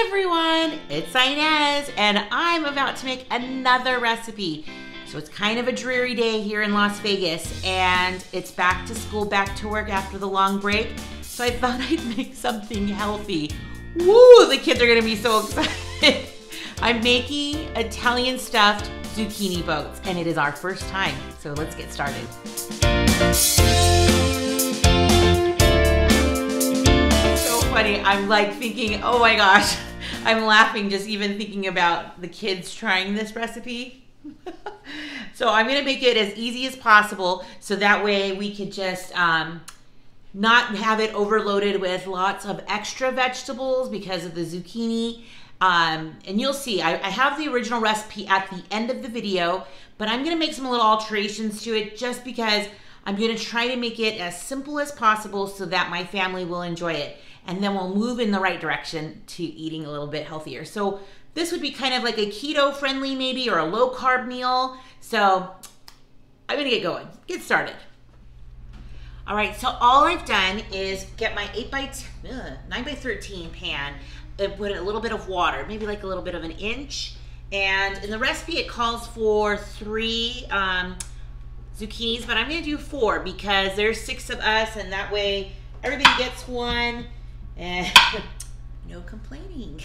Hi everyone, it's Ines, and I'm about to make another recipe. So it's kind of a dreary day here in Las Vegas, and it's back to school, back to work after the long break. So I thought I'd make something healthy. Woo, the kids are gonna be so excited. I'm making Italian stuffed zucchini boats, and it is our first time. So let's get started. Funny. I'm like thinking, oh my gosh, I'm laughing just even thinking about the kids trying this recipe. So I'm gonna make it as easy as possible so that way we could just not have it overloaded with lots of extra vegetables because of the zucchini. And you'll see, I have the original recipe at the end of the video, but I'm gonna make some little alterations to it just because I'm gonna try to make it as simple as possible so that my family will enjoy it. And then we'll move in the right direction to eating a little bit healthier. So this would be kind of like a keto friendly maybe, or a low carb meal. So I'm gonna get going, get started. All right, so all I've done is get my 9x13 pan and put in a little bit of water, maybe like a little bit of an inch. And in the recipe, it calls for 3 zucchinis, but I'm gonna do 4 because there's 6 of us, and that way everybody gets one. And no complaining.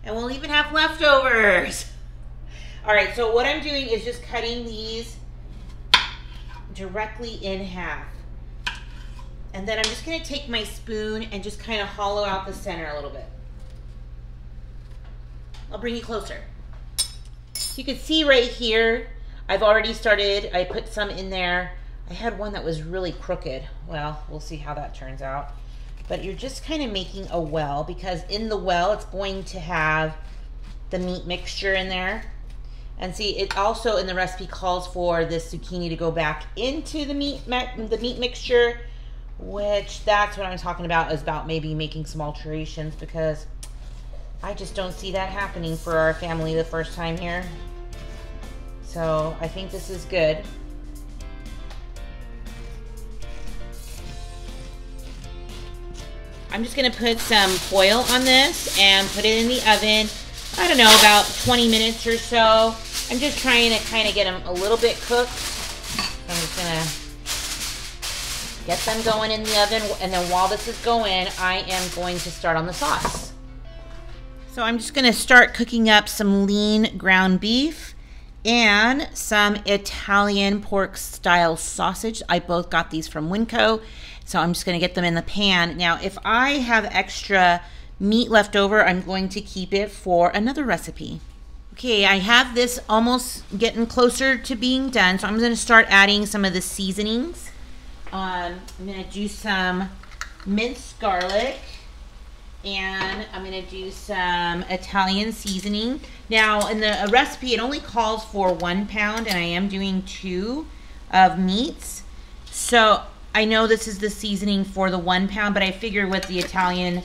And we'll even have leftovers. All right, so what I'm doing is just cutting these directly in half. And then I'm just gonna take my spoon and just kind of hollow out the center a little bit. I'll bring you closer. You can see right here, I've already started, I put some in there. I had one that was really crooked. Well, we'll see how that turns out. But you're just kind of making a well, because in the well it's going to have the meat mixture in there. And see, it also in the recipe calls for this zucchini to go back into the meat mixture, which that's what I'm talking about, is about maybe making some alterations, because I just don't see that happening for our family the first time here. So I think this is good. I'm just gonna put some foil on this and put it in the oven, I don't know, about 20 minutes or so. I'm just trying to kind of get them a little bit cooked. I'm just gonna get them going in the oven, and then while this is going, I am going to start on the sauce. So I'm just gonna start cooking up some lean ground beef and some Italian pork style sausage. I both got these from Winco. So I'm just gonna get them in the pan. Now, if I have extra meat left over, I'm going to keep it for another recipe. Okay, I have this almost getting closer to being done. So I'm gonna start adding some of the seasonings. I'm gonna do some minced garlic, and I'm gonna do some Italian seasoning. Now, in the recipe, it only calls for 1 pound, and I am doing 2 of meats. So I know this is the seasoning for the 1 pound, but I figure with the Italian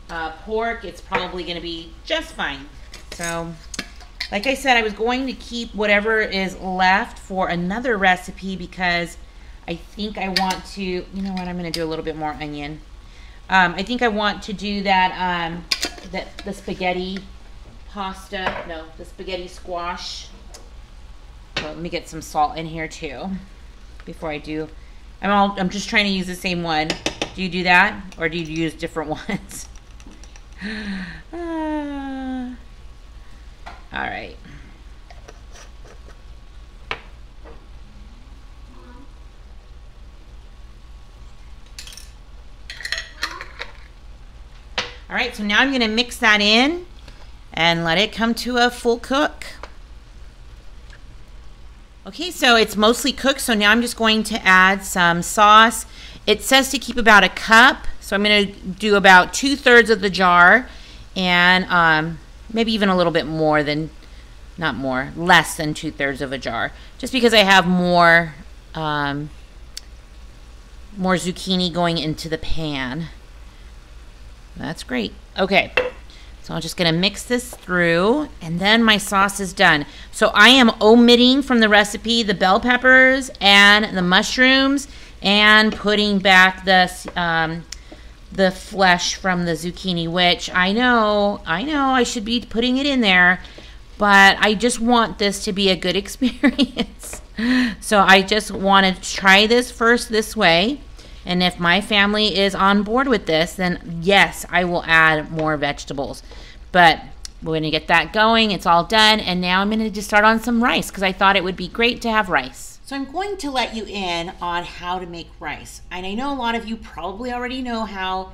pork, it's probably gonna be just fine. So, like I said, I was going to keep whatever is left for another recipe because I think I want to, you know what, I'm gonna do a little bit more onion. I think I want to do that, the spaghetti pasta, no, the spaghetti squash. So let me get some salt in here too before I do. I'm just trying to use the same one. Do you do that, or do you use different ones? All right. All right, so now I'm gonna mix that in and let it come to a full cook. Okay, so it's mostly cooked, so now I'm just going to add some sauce. It says to keep about 1 cup, so I'm gonna do about 2/3 of the jar, and maybe even a little bit more than, not more, less than 2/3 of a jar, just because I have more zucchini going into the pan. That's great. Okay. So I'm just gonna mix this through, and then my sauce is done. So I am omitting from the recipe the bell peppers and the mushrooms, and putting back the the flesh from the zucchini, which I know I should be putting it in there, but I just want this to be a good experience. So I just want to try this first this way. And if my family is on board with this, then yes, I will add more vegetables. But we're going to get that going. It's all done. And now I'm going to just start on some rice because I thought it would be great to have rice. So I'm going to let you in on how to make rice. And I know a lot of you probably already know how.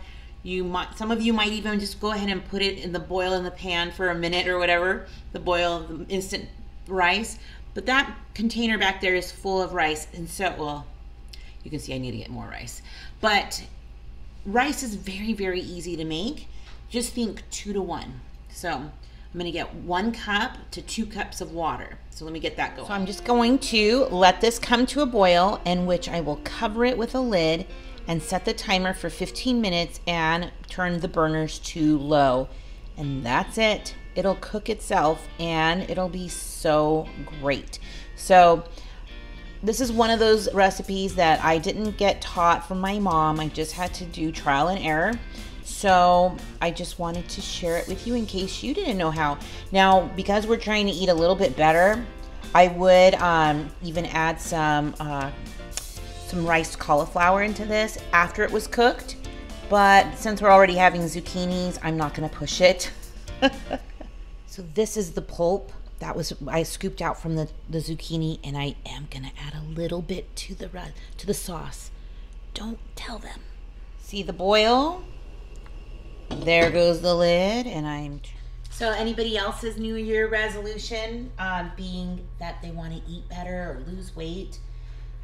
Some of you might even just go ahead and put it in the boil in the pan for a minute or whatever, the instant rice. But that container back there is full of rice. And so, well, you can see I need to get more rice. But rice is very, very easy to make. Just think 2 to 1. So I'm gonna get 1 cup to 2 cups of water. So let me get that going. So I'm just going to let this come to a boil, in which I will cover it with a lid and set the timer for 15 minutes and turn the burners to low. And that's it. It'll cook itself and it'll be so great. So this is one of those recipes that I didn't get taught from my mom. I just had to do trial and error. So I just wanted to share it with you in case you didn't know how. Now, because we're trying to eat a little bit better, I would even add some riced cauliflower into this after it was cooked. But since we're already having zucchinis, I'm not gonna push it. So this is the pulp. I scooped out from the zucchini, and I am gonna add a little bit to the sauce. Don't tell them. See the boil? There goes the lid, and So anybody else's New Year resolution being that they want to eat better or lose weight?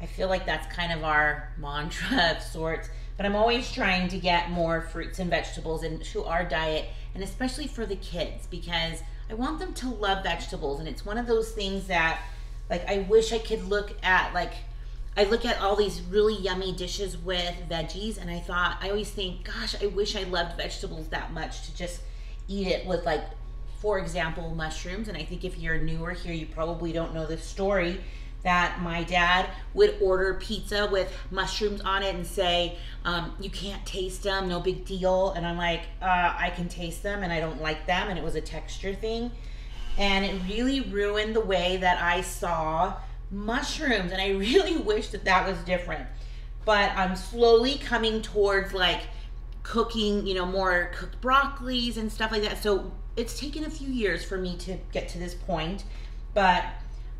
I feel like that's kind of our mantra of sorts, but I'm always trying to get more fruits and vegetables into our diet, and especially for the kids, because I want them to love vegetables. And it's one of those things that, like, I wish I could look at, like, I look at all these really yummy dishes with veggies, and I always think, gosh, I wish I loved vegetables that much to just eat it with, like, for example, mushrooms. And I think if you're newer here, you probably don't know this story, that my dad would order pizza with mushrooms on it and say, you can't taste them, no big deal. And I'm like, I can taste them and I don't like them. And it was a texture thing. And it really ruined the way that I saw mushrooms. And I really wish that that was different. But I'm slowly coming towards, like, cooking, more cooked broccolis and stuff like that. So it's taken a few years for me to get to this point. But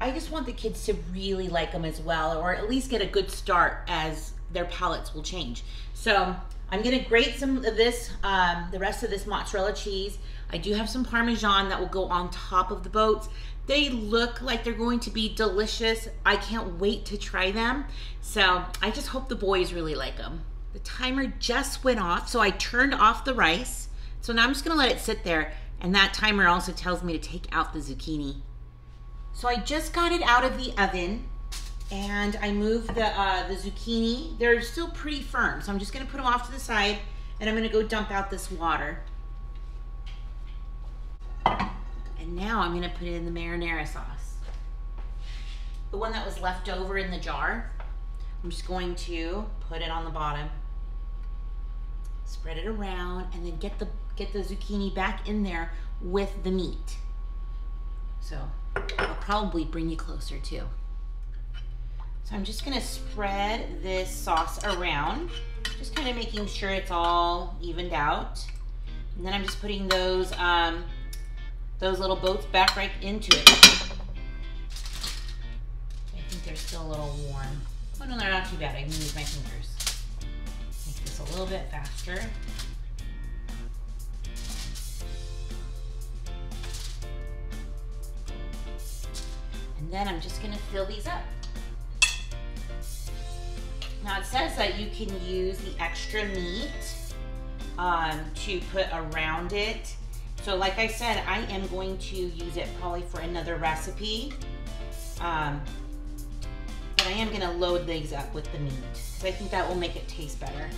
I just want the kids to really like them as well, or at least get a good start as their palates will change. So I'm gonna grate some of this, the rest of this mozzarella cheese. I do have some Parmesan that will go on top of the boats. They look like they're going to be delicious. I can't wait to try them. So I just hope the boys really like them. The timer just went off, so I turned off the rice. So now I'm just gonna let it sit there, and that timer also tells me to take out the zucchini. So I just got it out of the oven, and I moved the zucchini. They're still pretty firm, so I'm just gonna put them off to the side, and I'm gonna go dump out this water. And now I'm gonna put it in the marinara sauce. The one that was left over in the jar. I'm just going to put it on the bottom, spread it around, and then get the zucchini back in there with the meat. So I'll probably bring you closer too. So I'm just gonna spread this sauce around, just kind of making sure it's all evened out. And then I'm just putting those little boats back right into it. I think they're still a little warm. Oh no, they're not too bad. I can use my fingers. Make this a little bit faster. And then I'm just gonna fill these up. Now it says that you can use the extra meat to put around it. So like I said, I am going to use it probably for another recipe. But I am gonna load these up with the meat, because I think that will make it taste better.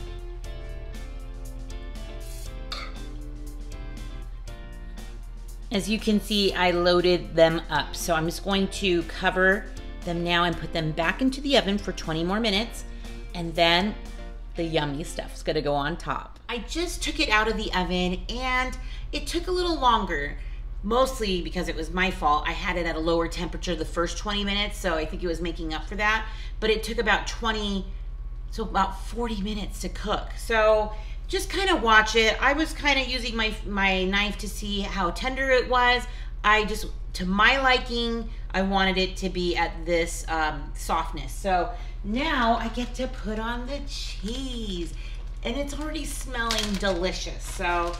As you can see, I loaded them up. So I'm just going to cover them now and put them back into the oven for 20 more minutes. And then the yummy stuff's gonna go on top. I just took it out of the oven and it took a little longer, mostly because it was my fault. I had it at a lower temperature the first 20 minutes, so I think it was making up for that. But it took about 40 minutes to cook. So just kind of watch it. I was kind of using my knife to see how tender it was. To my liking, I wanted it to be at this softness. So now I get to put on the cheese, and it's already smelling delicious. So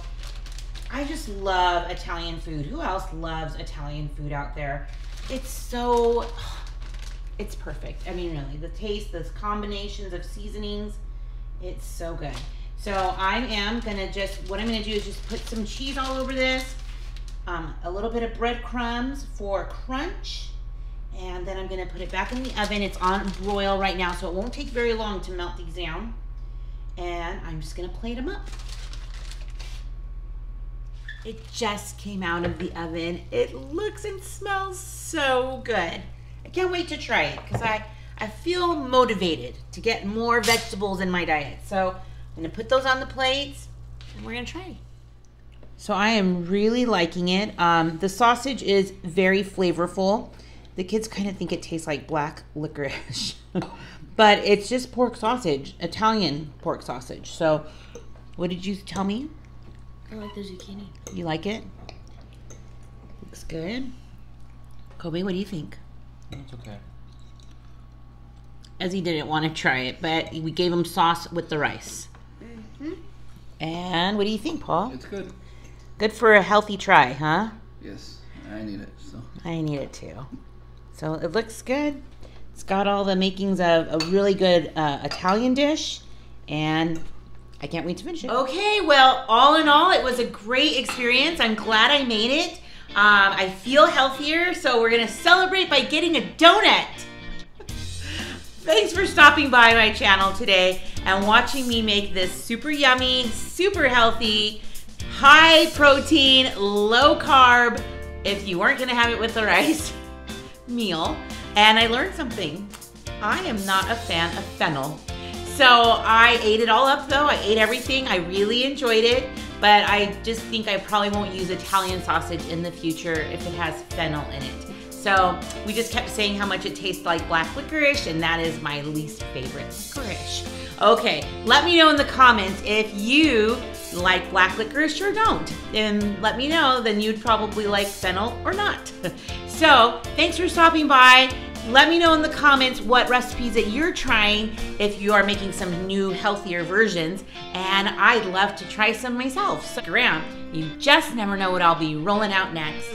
I just love Italian food. Who else loves Italian food out there? It's perfect. I mean, really, the taste, the combinations of seasonings, it's so good. So what I'm gonna do is just put some cheese all over this, a little bit of breadcrumbs for crunch, and then I'm gonna put it back in the oven. It's on broil right now, so it won't take very long to melt these down. And I'm just gonna plate them up. It just came out of the oven. It looks and smells so good. I can't wait to try it because I feel motivated to get more vegetables in my diet. So I'm gonna put those on the plates and we're gonna try. So I am really liking it. The sausage is very flavorful. The kids kind of think it tastes like black licorice, but it's just pork sausage, Italian pork sausage. So what did you tell me? I like the zucchini. You like it? Looks good. Kobe, what do you think? It's okay. Ezzy didn't want to try it, but we gave him sauce with the rice. Mm-hmm. And what do you think, Paul? It's good. Good for a healthy try, huh? Yes, I need it. So I need it too. So it looks good. It's got all the makings of a really good Italian dish, and I can't wait to finish it. Okay, well, all in all, it was a great experience. I'm glad I made it. I feel healthier, so we're gonna celebrate by getting a donut. Thanks for stopping by my channel today and watching me make this super yummy, super healthy, high protein, low carb, if you weren't gonna have it with the rice, meal. And I learned something. I am not a fan of fennel. So I ate it all up though. I ate everything. I really enjoyed it, but I just think I probably won't use Italian sausage in the future if it has fennel in it. So we just kept saying how much it tastes like black licorice, and that is my least favorite licorice. Okay, let me know in the comments if you like black licorice or don't. And let me know, then you'd probably like fennel or not. So thanks for stopping by. Let me know in the comments what recipes that you're trying if you are making some new, healthier versions. And I'd love to try some myself. So stick around. You just never know what I'll be rolling out next.